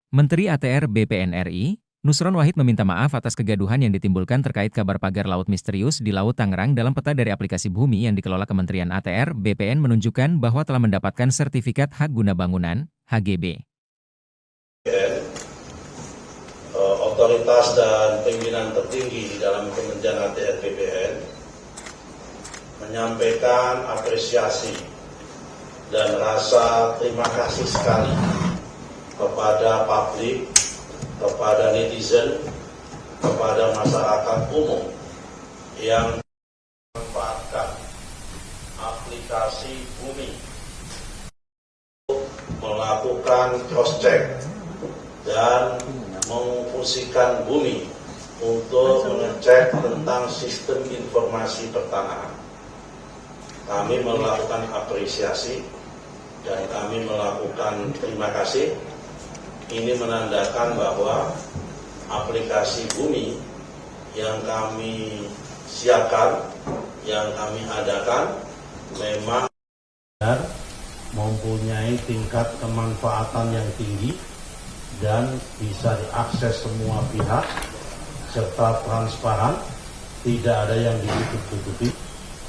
Menteri ATR BPN RI, Nusron Wahid meminta maaf atas kegaduhan yang ditimbulkan terkait kabar pagar laut misterius di Laut Tangerang dalam peta dari aplikasi Bumi yang dikelola Kementerian ATR BPN menunjukkan bahwa telah mendapatkan sertifikat hak guna bangunan, HGB. Otoritas dan pimpinan tertinggi di dalam Kementerian ATR BPN menyampaikan apresiasi dan rasa terima kasih sekali kepada publik, kepada netizen, kepada masyarakat umum yang memanfaatkan aplikasi Bumi untuk melakukan cross-check dan memfungsikan Bumi untuk mengecek tentang sistem informasi pertanahan. Kami melakukan apresiasi dan kami melakukan terima kasih. Ini menandakan bahwa aplikasi Bumi yang kami siapkan, yang kami adakan memang mempunyai tingkat kemanfaatan yang tinggi dan bisa diakses semua pihak serta transparan, tidak ada yang ditutup-tutupi,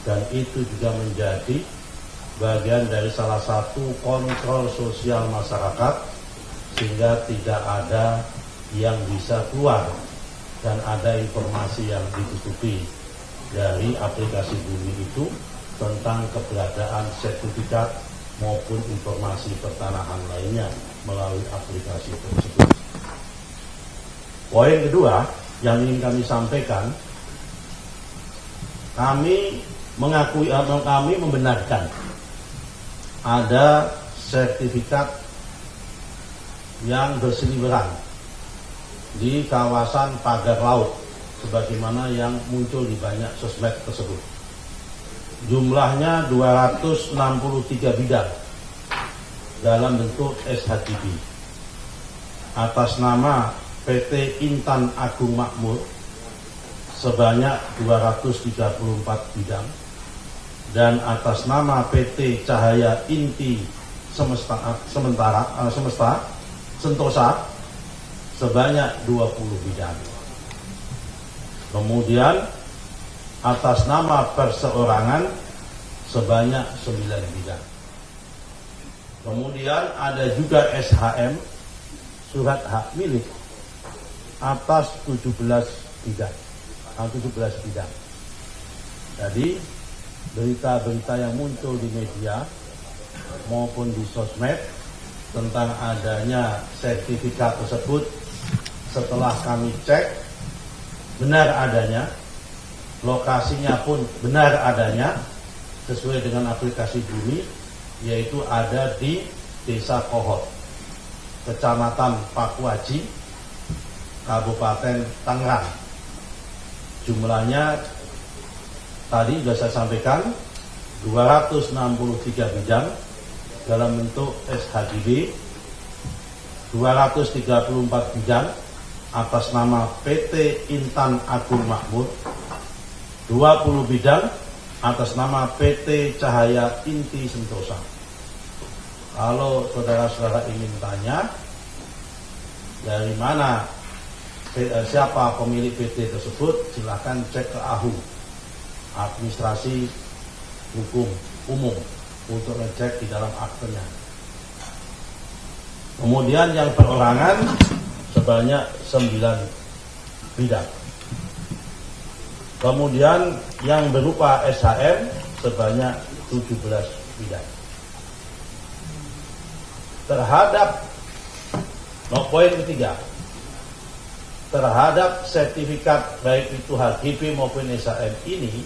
dan itu juga menjadi bagian dari salah satu kontrol sosial masyarakat sehingga tidak ada yang bisa keluar dan ada informasi yang ditutupi dari aplikasi Bumi itu tentang keberadaan sertifikat maupun informasi pertanahan lainnya melalui aplikasi tersebut. Poin kedua yang ingin kami sampaikan, kami membenarkan ada sertifikat yang berseliweran di kawasan pagar laut sebagaimana yang muncul di banyak sosmed tersebut. Jumlahnya 263 bidang dalam bentuk SHGB atas nama PT Intan Agung Makmur sebanyak 234 bidang dan atas nama PT Cahaya Inti Sentosa sebanyak 20 bidang. Kemudian atas nama perseorangan sebanyak 9 bidang. Kemudian ada juga SHM, surat hak milik, atas 17 bidang. Jadi berita-berita yang muncul di media maupun di sosmed tentang adanya sertifikat tersebut setelah kami cek benar adanya, lokasinya pun benar adanya sesuai dengan aplikasi Bumi, yaitu ada di Desa Kohot, Kecamatan Pakuaji, Kabupaten Tangerang. Jumlahnya tadi sudah saya sampaikan 263 bidang dalam bentuk SHGB, 234 bidang atas nama PT Intan Agung Makmur, 20 bidang atas nama PT Cahaya Inti Sentosa. Kalau saudara-saudara ingin tanya dari mana, siapa pemilik PT tersebut, silakan cek ke AHU, Administrasi Hukum Umum, untuk ngecek di dalam aktenya. Kemudian yang perorangan sebanyak 9 bidang. Kemudian yang berupa SHM sebanyak 17 bidang. Terhadap poin ketiga, terhadap sertifikat baik itu HGB maupun SHM ini,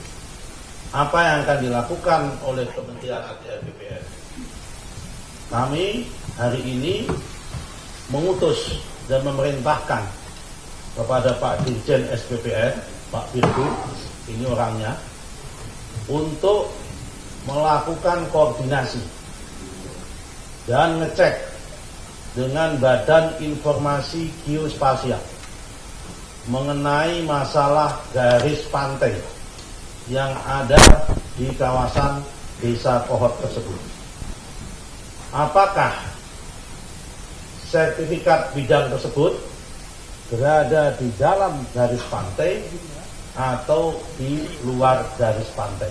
apa yang akan dilakukan oleh Kementerian ATR BPN? Kami hari ini mengutus dan memerintahkan kepada Pak Dirjen SPPN, Pak Firdu, ini orangnya, untuk melakukan koordinasi dan ngecek dengan Badan Informasi Geospasial mengenai masalah garis pantai yang ada di kawasan Desa Kohot tersebut. Apakah sertifikat bidang tersebut berada di dalam garis pantai atau di luar garis pantai.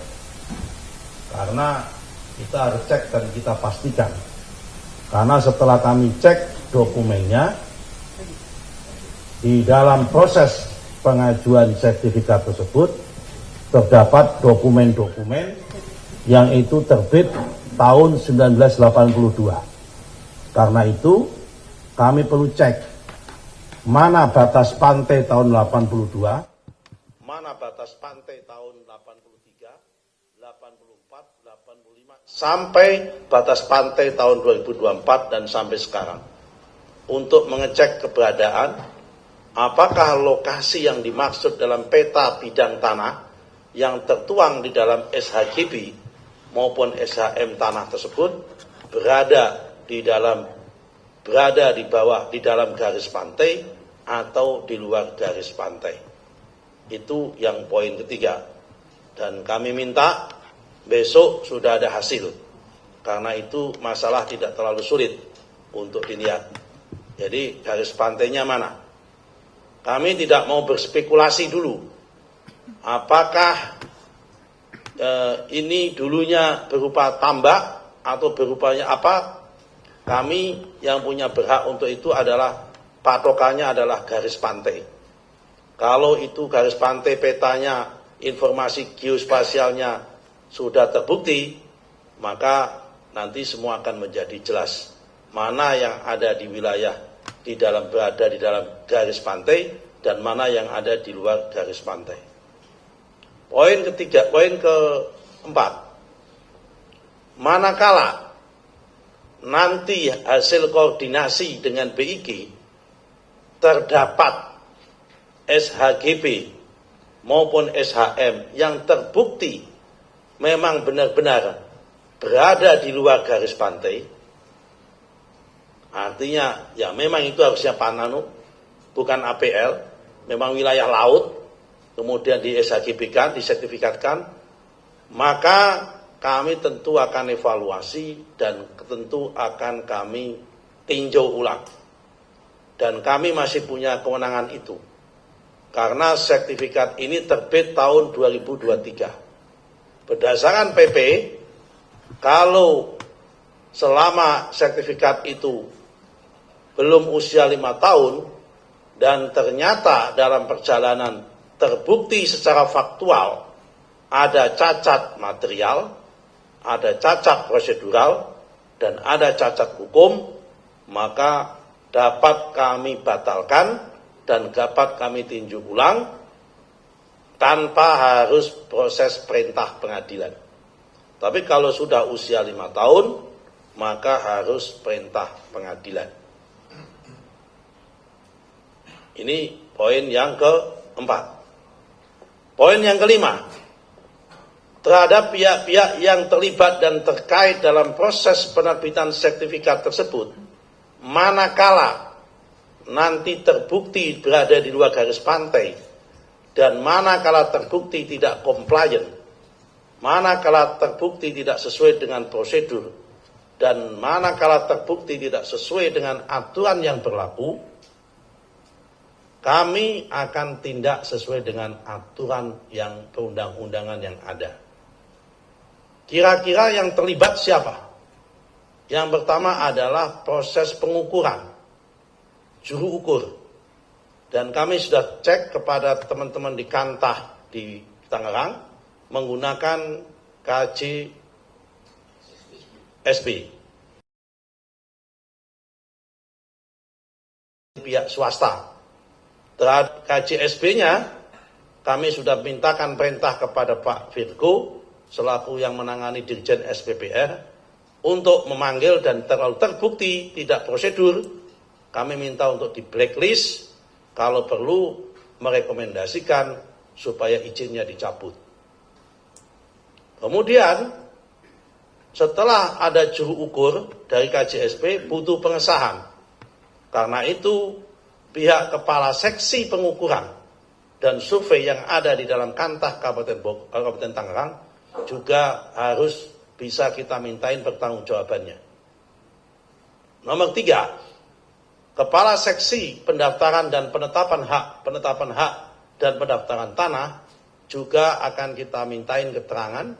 Karena kita harus cek dan kita pastikan. Karena setelah kami cek dokumennya, di dalam proses pengajuan sertifikat tersebut terdapat dokumen-dokumen yang itu terbit tahun 1982. Karena itu kami perlu cek mana batas pantai tahun 82, mana batas pantai tahun 83, 84, 85, sampai batas pantai tahun 2024 dan sampai sekarang. Untuk mengecek keberadaan, apakah lokasi yang dimaksud dalam peta bidang tanah yang tertuang di dalam SHGB maupun SHM tanah tersebut berada di bawah, di dalam garis pantai atau di luar garis pantai. Itu yang poin ketiga. Dan kami minta besok sudah ada hasil. Karena itu masalah tidak terlalu sulit untuk dilihat. Jadi garis pantainya mana? Kami tidak mau berspekulasi dulu. Apakah ini dulunya berupa tambak atau berupanya apa? Kami yang punya berhak untuk itu adalah patokannya adalah garis pantai. Kalau itu garis pantai petanya, informasi geospasialnya sudah terbukti, maka nanti semua akan menjadi jelas mana yang ada di wilayah berada di dalam garis pantai dan mana yang ada di luar garis pantai. Poin keempat, manakala nanti hasil koordinasi dengan BIG terdapat SHGB maupun SHM yang terbukti memang benar-benar berada di luar garis pantai, artinya ya memang itu harusnya Pananu, bukan APL, memang wilayah laut, kemudian di SHGB-kan, disertifikatkan, maka kami tentu akan evaluasi dan tentu akan kami tinjau ulang. Dan kami masih punya kewenangan itu. Karena sertifikat ini terbit tahun 2023. Berdasarkan PP, kalau selama sertifikat itu belum usia 5 tahun, dan ternyata dalam perjalanan terbukti secara faktual ada cacat material, ada cacat prosedural, dan ada cacat hukum, maka dapat kami batalkan dan dapat kami tinjau ulang tanpa harus proses perintah pengadilan. Tapi kalau sudah usia 5 tahun, maka harus perintah pengadilan. Ini poin yang keempat. Poin yang kelima, terhadap pihak-pihak yang terlibat dan terkait dalam proses penerbitan sertifikat tersebut, manakala nanti terbukti berada di luar garis pantai, dan manakala terbukti tidak compliant, manakala terbukti tidak sesuai dengan prosedur, dan manakala terbukti tidak sesuai dengan aturan yang berlaku, kami akan tindak sesuai dengan aturan yang perundang-undangan yang ada. Kira-kira yang terlibat siapa? Yang pertama adalah proses pengukuran, juru ukur. Dan kami sudah cek kepada teman-teman di Kantah di Tangerang menggunakan KJSB. Pihak swasta. Terhadap KJSB-nya, kami sudah mintakan perintah kepada Pak Virgo selaku yang menangani Dirjen SPPR untuk memanggil, dan terlalu terbukti tidak prosedur, kami minta untuk di blacklist, kalau perlu merekomendasikan supaya izinnya dicabut. Kemudian setelah ada juru ukur dari KJSB butuh pengesahan. Karena itu pihak kepala seksi pengukuran dan survei yang ada di dalam Kantah Kabupaten Tangerang juga harus bisa kita mintain pertanggungjawabannya. Nomor 3, Kepala Seksi Pendaftaran dan Penetapan Hak dan Pendaftaran Tanah juga akan kita mintain keterangan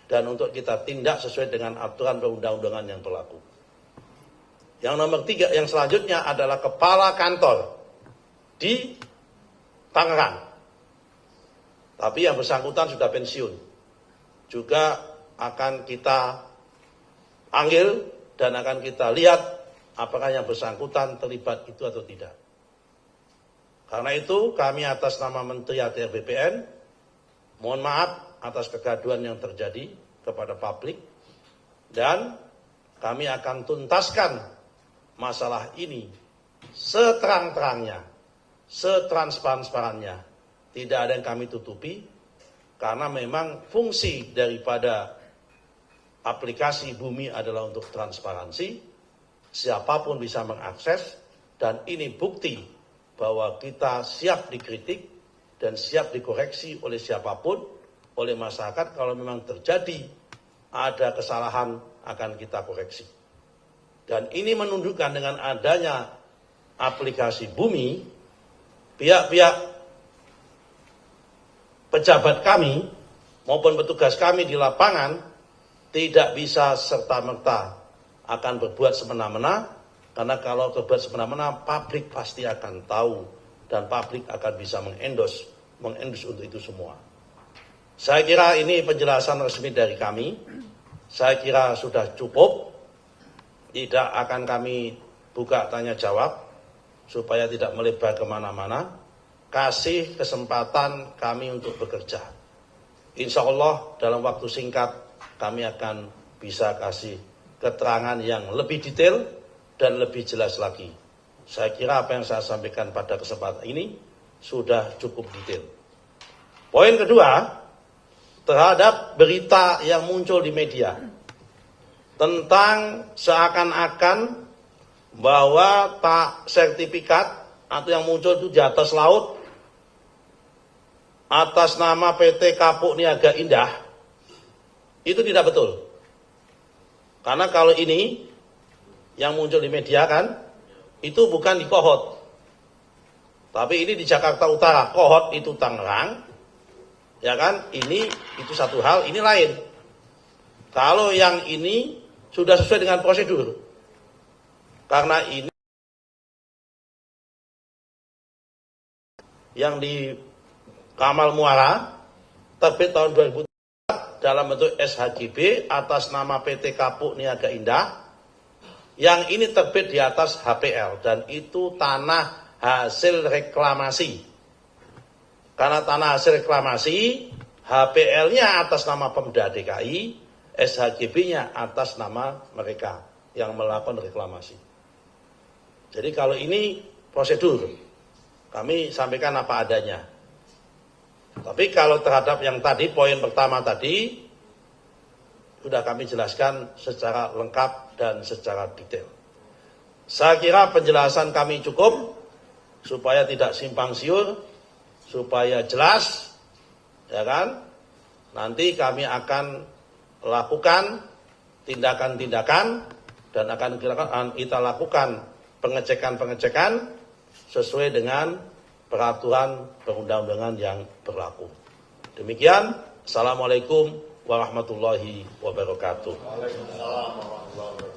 dan untuk kita tindak sesuai dengan aturan perundang-undangan yang berlaku. Yang nomor 3, yang selanjutnya adalah kepala kantor di Tangerang. Tapi yang bersangkutan sudah pensiun. Juga akan kita panggil dan akan kita lihat apakah yang bersangkutan terlibat itu atau tidak. Karena itu kami atas nama Menteri ATR BPN mohon maaf atas kegaduhan yang terjadi kepada publik dan kami akan tuntaskan masalah ini seterang-terangnya, setransparannya. Tidak ada yang kami tutupi karena memang fungsi daripada aplikasi Bumi adalah untuk transparansi, siapapun bisa mengakses, dan ini bukti bahwa kita siap dikritik dan siap dikoreksi oleh siapapun, oleh masyarakat. Kalau memang terjadi ada kesalahan akan kita koreksi. Dan ini menunjukkan dengan adanya aplikasi Bumi, pihak-pihak pejabat kami maupun petugas kami di lapangan tidak bisa serta-merta akan berbuat semena-mena, karena kalau berbuat semena-mena publik pasti akan tahu dan publik akan bisa mengendorse untuk itu semua. Saya kira ini penjelasan resmi dari kami. Saya kira sudah cukup. Tidak akan kami buka tanya jawab supaya tidak melebar kemana-mana. Kasih kesempatan kami untuk bekerja. Insya Allah dalam waktu singkat kami akan bisa kasih keterangan yang lebih detail dan lebih jelas lagi. Saya kira apa yang saya sampaikan pada kesempatan ini sudah cukup detail. Poin kedua, terhadap berita yang muncul di media tentang seakan-akan bahwa sertifikat atau yang muncul itu di atas laut atas nama PT Kapuk Niaga Indah, itu tidak betul. Karena kalau ini yang muncul di media kan, itu bukan di Kohot. Tapi ini di Jakarta Utara. Kohot itu Tangerang, ya kan? Ini itu satu hal, ini lain. Kalau yang ini sudah sesuai dengan prosedur. Karena ini yang di Kamal Muara terbit tahun 2004 dalam bentuk SHGB atas nama PT Kapuk Niaga Indah. Yang ini terbit di atas HPL dan itu tanah hasil reklamasi. Karena tanah hasil reklamasi, HPL-nya atas nama Pemda DKI, SHGB-nya atas nama mereka yang melakukan reklamasi. Jadi kalau ini prosedur, kami sampaikan apa adanya. Tapi kalau terhadap yang tadi, poin pertama tadi, sudah kami jelaskan secara lengkap dan secara detail. Saya kira penjelasan kami cukup, supaya tidak simpang siur, supaya jelas, ya kan? Nanti kami akan lakukan tindakan-tindakan, dan akan kita lakukan pengecekan-pengecekan sesuai dengan peraturan perundang-undangan yang berlaku. Demikian, Assalamualaikum warahmatullahi wabarakatuh. Waalaikumsalam warahmatullahi wabarakatuh.